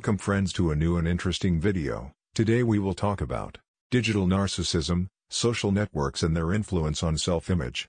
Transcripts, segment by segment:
Welcome friends to a new and interesting video. Today we will talk about digital narcissism, social networks and their influence on self-image.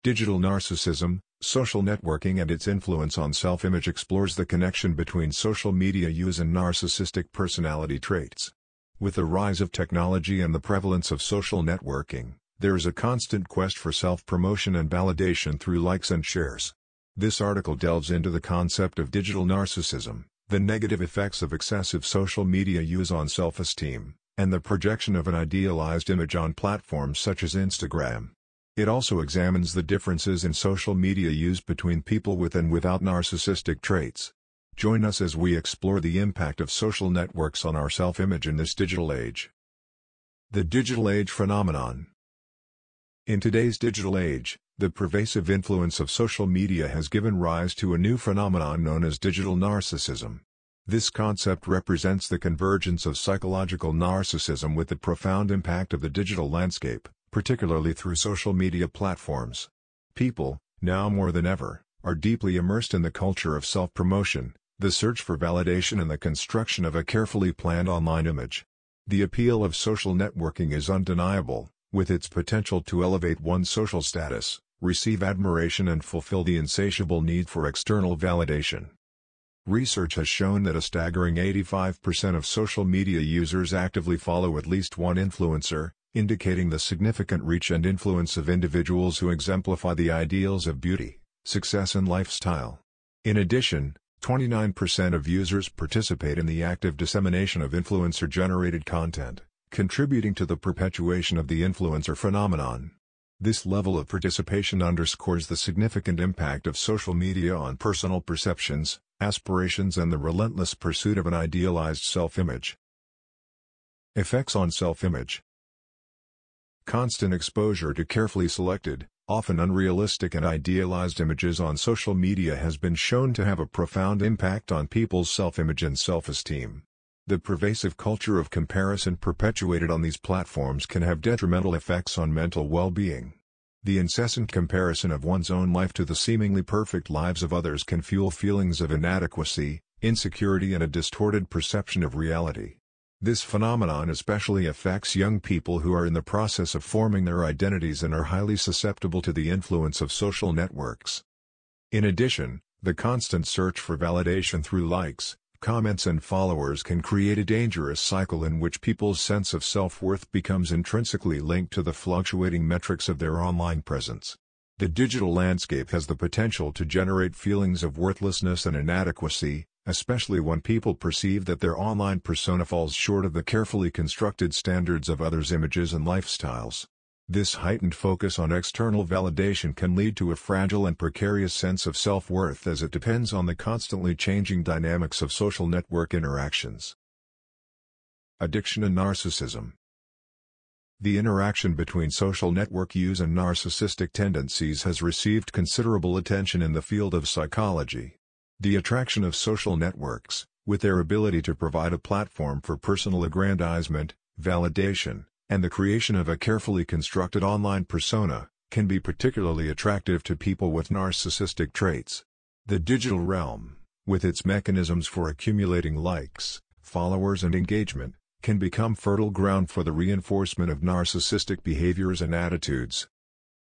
Digital narcissism, social networking and its influence on self-image explores the connection between social media use and narcissistic personality traits. With the rise of technology and the prevalence of social networking, there is a constant quest for self-promotion and validation through likes and shares. This article delves into the concept of digital narcissism, the negative effects of excessive social media use on self-esteem, and the projection of an idealized image on platforms such as Instagram. It also examines the differences in social media use between people with and without narcissistic traits. Join us as we explore the impact of social networks on our self-image in this digital age. The digital age phenomenon. In today's digital age, the pervasive influence of social media has given rise to a new phenomenon known as digital narcissism. This concept represents the convergence of psychological narcissism with the profound impact of the digital landscape, particularly through social media platforms. People, now more than ever, are deeply immersed in the culture of self-promotion, the search for validation and the construction of a carefully planned online image. The appeal of social networking is undeniable, with its potential to elevate one's social status, receive admiration and fulfill the insatiable need for external validation. Research has shown that a staggering 85% of social media users actively follow at least one influencer, indicating the significant reach and influence of individuals who exemplify the ideals of beauty, success and lifestyle. In addition, 29% of users participate in the active dissemination of influencer-generated content, contributing to the perpetuation of the influencer phenomenon. This level of participation underscores the significant impact of social media on personal perceptions, aspirations and the relentless pursuit of an idealized self-image. Effects on self-image. Constant exposure to carefully selected, often unrealistic and idealized images on social media has been shown to have a profound impact on people's self-image and self-esteem. The pervasive culture of comparison perpetuated on these platforms can have detrimental effects on mental well-being. The incessant comparison of one's own life to the seemingly perfect lives of others can fuel feelings of inadequacy, insecurity and a distorted perception of reality. This phenomenon especially affects young people who are in the process of forming their identities and are highly susceptible to the influence of social networks. In addition, the constant search for validation through likes, comments and followers can create a dangerous cycle in which people's sense of self-worth becomes intrinsically linked to the fluctuating metrics of their online presence. The digital landscape has the potential to generate feelings of worthlessness and inadequacy, especially when people perceive that their online persona falls short of the carefully constructed standards of others' images and lifestyles. This heightened focus on external validation can lead to a fragile and precarious sense of self-worth as it depends on the constantly changing dynamics of social network interactions. Addiction and narcissism. The interaction between social network use and narcissistic tendencies has received considerable attention in the field of psychology. The attraction of social networks, with their ability to provide a platform for personal aggrandizement, validation, and the creation of a carefully constructed online persona, can be particularly attractive to people with narcissistic traits. The digital realm, with its mechanisms for accumulating likes, followers and engagement, can become fertile ground for the reinforcement of narcissistic behaviors and attitudes.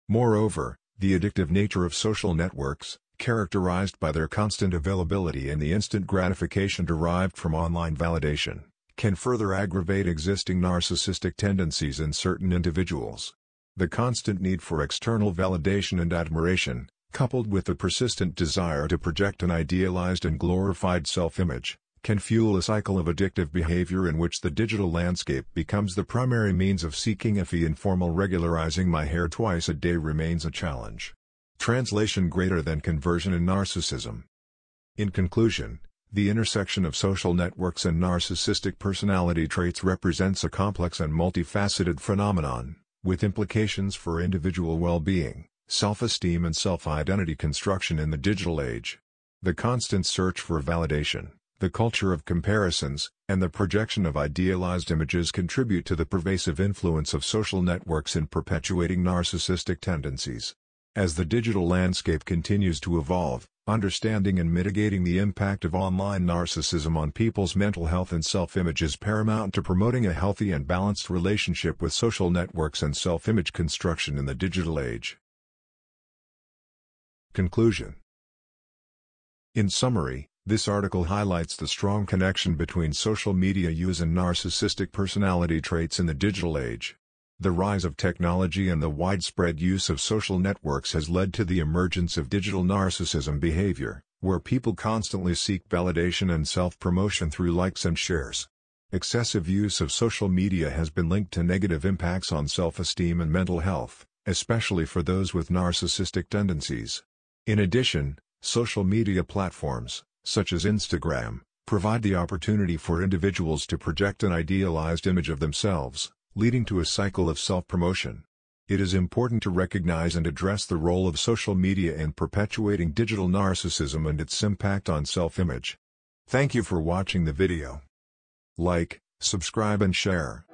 Moreover, the addictive nature of social networks, characterized by their constant availability and the instant gratification derived from online validation, can further aggravate existing narcissistic tendencies in certain individuals. The constant need for external validation and admiration, coupled with the persistent desire to project an idealized and glorified self-image, can fuel a cycle of addictive behavior in which the digital landscape becomes the primary means of seeking if the informal regularizing my hair twice a day remains a challenge. Translation greater than conversion in narcissism. In conclusion, the intersection of social networks and narcissistic personality traits represents a complex and multifaceted phenomenon, with implications for individual well-being, self-esteem and self-identity construction in the digital age. The constant search for validation, the culture of comparisons, and the projection of idealized images contribute to the pervasive influence of social networks in perpetuating narcissistic tendencies. As the digital landscape continues to evolve, Understanding and mitigating the impact of online narcissism on people's mental health and self-image is paramount to promoting a healthy and balanced relationship with social networks and self-image construction in the digital age. Conclusion. In summary, this article highlights the strong connection between social media use and narcissistic personality traits in the digital age. The rise of technology and the widespread use of social networks has led to the emergence of digital narcissism behavior, where people constantly seek validation and self-promotion through likes and shares. Excessive use of social media has been linked to negative impacts on self-esteem and mental health, especially for those with narcissistic tendencies. In addition, social media platforms, such as Instagram, provide the opportunity for individuals to project an idealized image of themselves, leading to a cycle of self-promotion. It is important to recognize and address the role of social media in perpetuating digital narcissism and its impact on self-image. Thank you for watching the video. Like, subscribe and share.